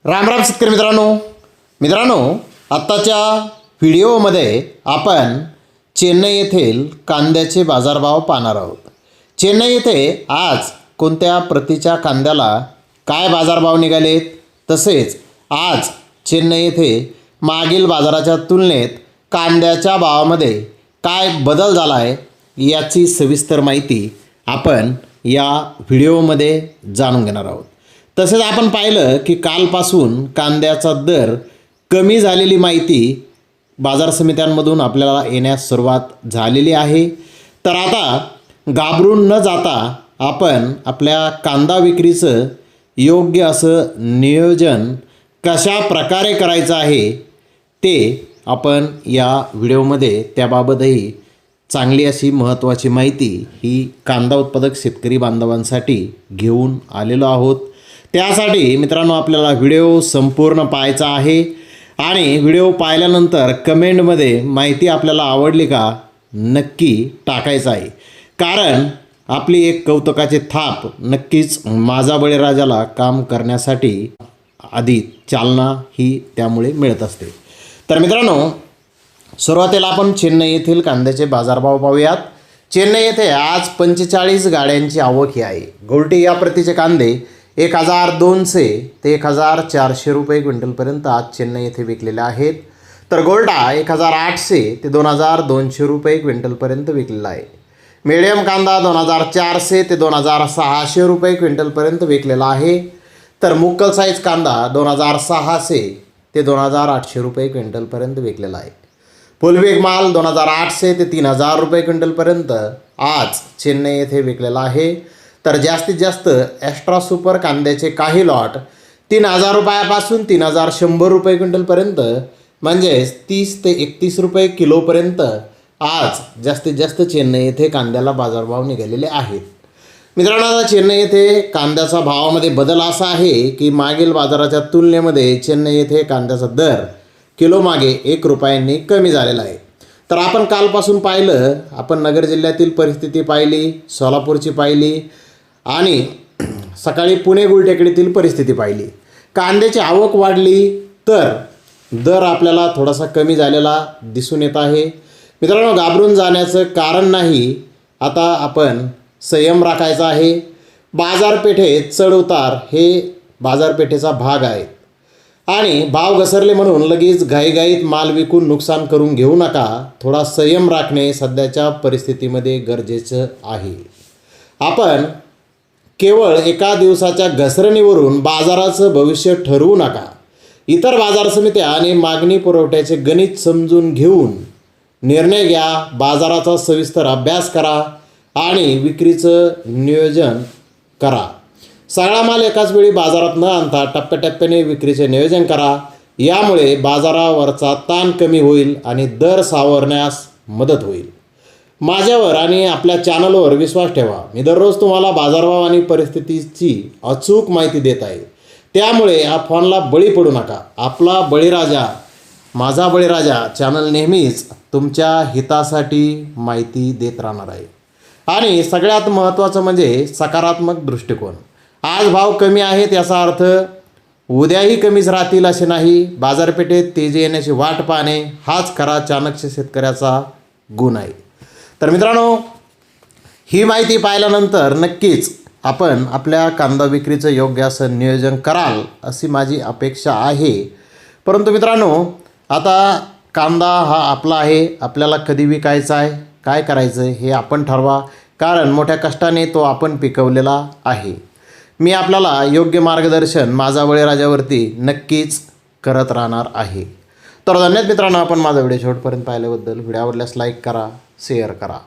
राम राम शेतकरी मित्रांनो आत्ताच्या व्हिडिओमध्ये आपण चेन्नई येथील कांद्याचे बाजारभाव पाहणार आहोत। चेन्नई येथे आज कोणत्या प्रतीच्या कांद्याला काय बाजारभाव निघालेत, तसेच आज चेन्नई येथे मागील बाजाराच्या तुलनेत कांद्याच्या भावामध्ये काय बदल झाला आहे याची सविस्तर माहिती आपण या व्हिडिओमध्ये जाणून घेणार आहोत। तसेच आपण पाहिलं की कालपासून कांद्याचा दर कमी झालेली माहिती बाजार समित्यांमधून आपल्याला येण्यास सुरुवात झालेली आहे। तर आता घाबरून न जाता आपण आपल्या कांदा विक्रीचं योग्य असं नियोजन कशा प्रकारे करायचं आहे ते आपण या व्हिडिओमध्ये त्याबाबतही चांगली अशी महत्त्वाची माहिती ही कांदा उत्पादक शेतकरी बांधवांसाठी घेऊन आलेलो आहोत। त्यासाठी मित्रांनो आपल्याला व्हिडिओ संपूर्ण पाहायचा आहे आणि व्हिडिओ पाहिल्यानंतर कमेंटमध्ये माहिती आपल्याला आवडली का नक्की टाकायचं आहे, कारण आपली एक कौतुकाची थाप नक्कीच माझा बळीराजाला काम करण्यासाठी अधिक चालना ही त्यामुळे मिळत असते। तर मित्रांनो सुरुवातीला आपण चेन्नई येथील कांद्याचे बाजारभाव पाहूयात। चेन्नई येथे आज 45 गाड्यांची आवक ही आहे। गोल्टी या प्रतीचे कांदे 1200 ते 1400 रुपये क्विंटलपर्यंत आज चेन्नई येथे विकलेले आहेत। तर गोल्डा 1800 ते 2200 रुपये क्विंटलपर्यंत विकलेला आहे। मीडियम कांदा 2400 ते 2600 रुपये क्विंटलपर्यंत विकलेला आहे। तर मुक्कल साईज कांदा 2600 ते 2800 रुपये क्विंटलपर्यंत विकलेला आहे। फुलवेग माल 2800 ते 3000 रुपये क्विंटलपर्यंत आज चेन्नई येथे विकलेला आहे। तर जास्तीत जास्त एक्स्ट्रा सुपर कांद्याचे काही लॉट 3000 रुपयापासून 3100 रुपये क्विंटलपर्यंत म्हणजेच 30 ते 31 रुपये किलोपर्यंत आज जास्तीत जास्त चेन्नई येथे कांद्याला बाजारभाव निघालेले आहेत। मित्रांनो आता चेन्नई येथे कांद्याचा भावामध्ये बदल असा आहे की मागील बाजाराच्या तुलनेमध्ये चेन्नई येथे कांद्याचा दर किलो मागे 1 रुपयांनी कमी झालेला आहे। तर आपण कालपासून पाहिलं, आपण नगर जिल्ह्यातील परिस्थिती पाहिली, सोलापूरची पाहिली आणि सकाळी पुणे गुलटेकडीतील परिस्थिती पाहिली। कांद्याची आवक वाढली तर दर आपल्याला थोडासा कमी झालेला दिसून येत आहे। मित्रांनो घाबरून जाण्याचं कारण नाही, आता आपण संयम राखायचा आहे। बाजारपेठेत चढ उतार हे बाजारपेठेचा भाग आहे आणि भाव घसरले म्हणून लगेच घाईघाईत माल विकून नुकसान करून घेऊ नका। थोडा संयम राखणे सध्याच्या परिस्थितीमध्ये गरजेचं आहे। आपण केवळ एका दिवसाच्या घसरणीवरून बाजाराचं भविष्य ठरवू नका। इतर बाजार समित्या आणि मागणी पुरवठ्याचे गणित समजून घेऊन निर्णय घ्या, बाजाराचा सविस्तर अभ्यास करा आणि विक्रीचं नियोजन करा। सगळा माल एकाच वेळी बाजारात न आणता टप्प्याटप्प्याने विक्रीचे नियोजन करा। यामुळे बाजारावरचा ताण कमी होईल आणि दर सावरण्यास मदत होईल। माझ्यावर आणि आपल्या चॅनलवर विश्वास ठेवा। मी दररोज तुम्हाला बाजारभाव आणि परिस्थितीची अचूक माहिती देत आहे, त्यामुळे या फोनला बळी पडू नका। आपला बळीराजा माझा बळीराजा चॅनल नेहमीच तुमच्या हितासाठी माहिती देत राहणार आहे। आणि सगळ्यात महत्त्वाचं म्हणजे सकारात्मक दृष्टिकोन। आज भाव कमी आहेत याचा अर्थ उद्याही कमीच राहतील असे नाही। बाजारपेठेत तेजी येण्याची वाट पाहणे हाच खरा चाणक्य शेतकऱ्याचा गुण आहे। तर मित्रांनो ही माहिती पाहिल्यानंतर नक्कीच आपण आपल्या कांदा विक्रीचं योग्य असं नियोजन कराल अशी माझी अपेक्षा आहे। परंतु मित्रांनो आता कांदा हा आपला आहे, आपल्याला कधी विकायचा आहे, काय करायचं हे आपण ठरवा, कारण मोठ्या कष्टाने तो आपण पिकवलेला आहे। मी आपल्याला योग्य मार्गदर्शन माझा बळीराजावरती नक्कीच करत राहणार आहे। तर धन्यवाद मित्रांनो, आपण माझा व्हिडिओ शेवटपर्यंत पाहिल्याबद्दल। व्हिडिओ आवडल्यास लाईक करा, शेअर करा।